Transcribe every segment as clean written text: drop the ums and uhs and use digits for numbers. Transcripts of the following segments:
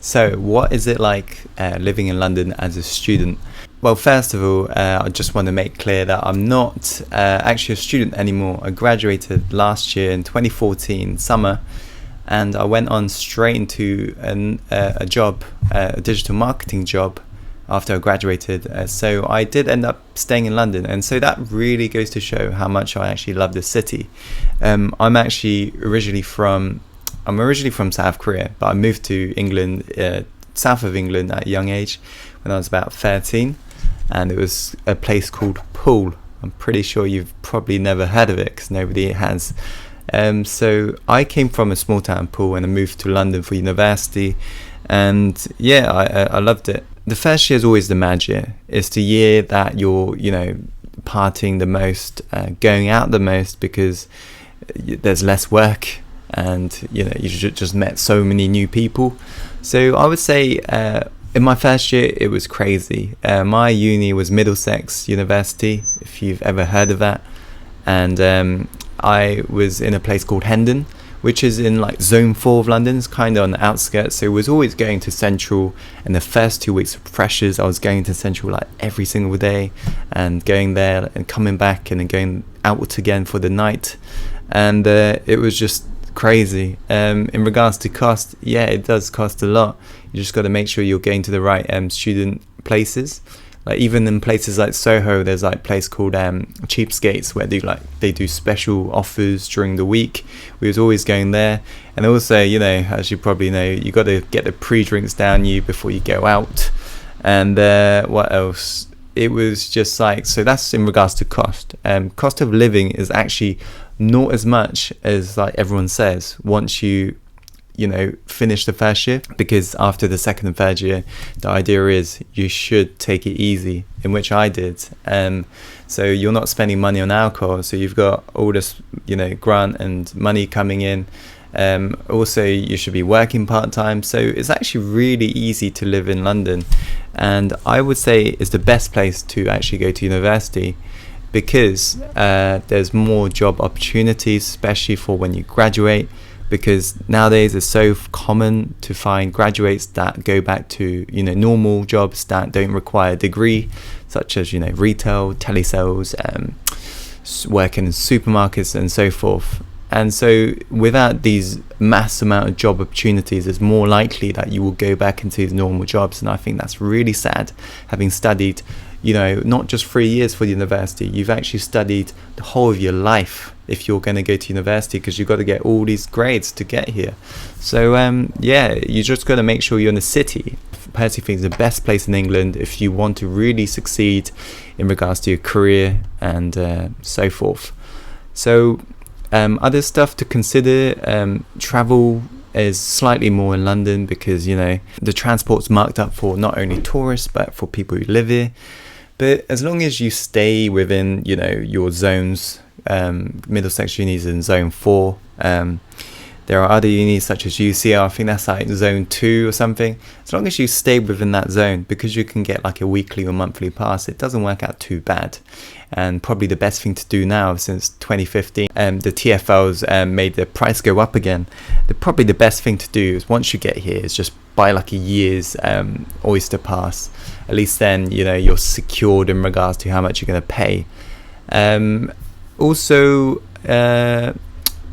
So, what is it like living in London as a student? Well, first of all, I just want to make clear that I'm not actually a student anymore. I graduated last year in 2014 summer, and I went on straight into a job, a digital marketing job, after I graduated. So I did end up staying in London, and so that really goes to show how much I actually love the city. I'm originally from South Korea, but I moved to England, south of England, at a young age when I was about 13, and it was a place called Poole. I'm pretty sure you've probably never heard of it because nobody has. So I came from a small town, Poole, and I moved to London for university, and yeah, I loved it. The first year is always the mad year. It's the year that you're, partying the most, going out the most, because there's less work, and you just met so many new people. So I would say in my first year it was crazy. My uni was Middlesex University, if you've ever heard of that, and I was in a place called Hendon, which is in like zone 4 of London. It's kind of on the outskirts, so I was always going to Central. In the first 2 weeks of freshers, I was going to Central like every single day, and going there and coming back, and then going out again for the night, and it was just crazy. In regards to cost, yeah, it does cost a lot. You just got to make sure you're going to the right student places. Like even in places like Soho, there's like a place called Cheapskates, where they do special offers during the week. We was always going there. And also, as you probably know, you got to get the pre-drinks down you before you go out. And what else? It was just like, so that's in regards to cost. Cost of living is actually not as much as like everyone says once you finish the first year, because after the second and third year, the idea is you should take it easy, in which I did. So you're not spending money on alcohol, so you've got all this grant and money coming in. Also, you should be working part-time, so it's actually really easy to live in London, and I would say it's the best place to actually go to university, because there's more job opportunities, especially for when you graduate, because nowadays it's so common to find graduates that go back to normal jobs that don't require a degree, such as retail, telesales, working in supermarkets and so forth. And so without these mass amount of job opportunities, it's more likely that you will go back into these normal jobs. And I think that's really sad, having studied not just 3 years for the university. You've actually studied the whole of your life if you're going to go to university, because you've got to get all these grades to get here. So you just got to make sure you're in the city. Personally, think it's the best place in England if you want to really succeed in regards to your career and so forth. So other stuff to consider, travel is slightly more in London, because the transport's marked up for not only tourists but for people who live here. But as long as you stay within your zones, Middlesex Uni is in zone 4. There are other unis such as UCL, I think that's like zone 2 or something. As long as you stay within that zone, because you can get like a weekly or monthly pass, it doesn't work out too bad. And probably the best thing to do now, since 2015, the TfLs made the price go up again. Probably the best thing to do is, once you get here, is just buy like a year's Oyster pass. At least then you're secured in regards to how much you're going to pay. Also,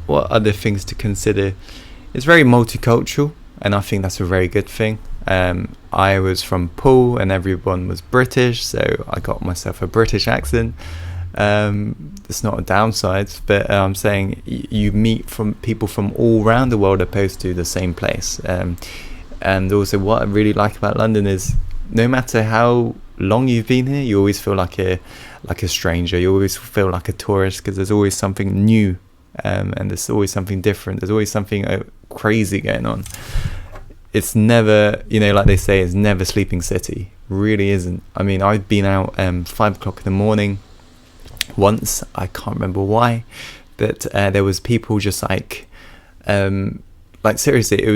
what other things to consider? It's very multicultural, and I think that's a very good thing. I was from Poole and everyone was British, so I got myself a British accent. It's not a downside, but I'm saying you meet from people from all around the world opposed to the same place. And also, what I really like about London is, no matter how long you've been here, you always feel like a stranger. You always feel like a tourist, because there's always something new. And there's always something different. There's always something crazy going on. It's never, like they say, it's never sleeping city. Really isn't. I mean, I've been out 5 o'clock in the morning once. I can't remember why, but there was people just like seriously, it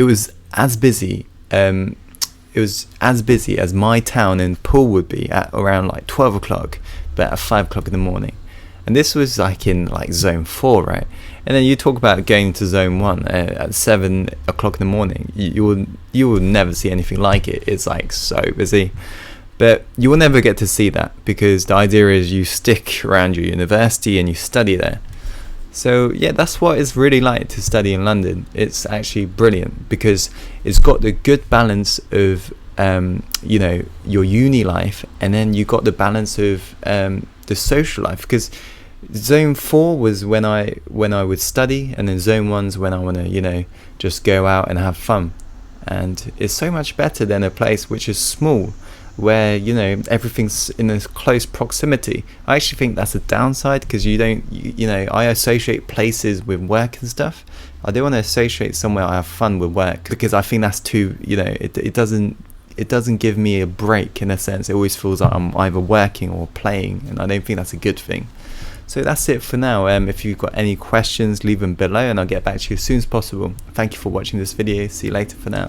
was as busy. It was as busy as my town in Poole would be at around like 12 o'clock, but at 5 o'clock in the morning. and this was like in like zone 4, right? And then you talk about going to zone 1 at 7 o'clock in the morning. You will never see anything like it. It's like so busy. But you will never get to see that, because the idea is you stick around your university and you study there. So yeah, that's what it's really like to study in London. It's actually brilliant because it's got the good balance of you know, your uni life, and then you got the balance of the social life. Because zone 4 was when I would study, and then zone 1's when I want to, you know, just go out and have fun. And it's so much better than a place which is small, where, you know, everything's in a close proximity. I actually think that's a downside, because you don't, you know, I associate places with work and stuff. I don't want to associate somewhere I have fun with work, because I think that's too, you know, it doesn't give me a break in a sense. It always feels like I'm either working or playing, and I don't think that's a good thing. So that's it for now. If you've got any questions, leave them below and I'll get back to you as soon as possible. Thank you for watching this video. See you later for now.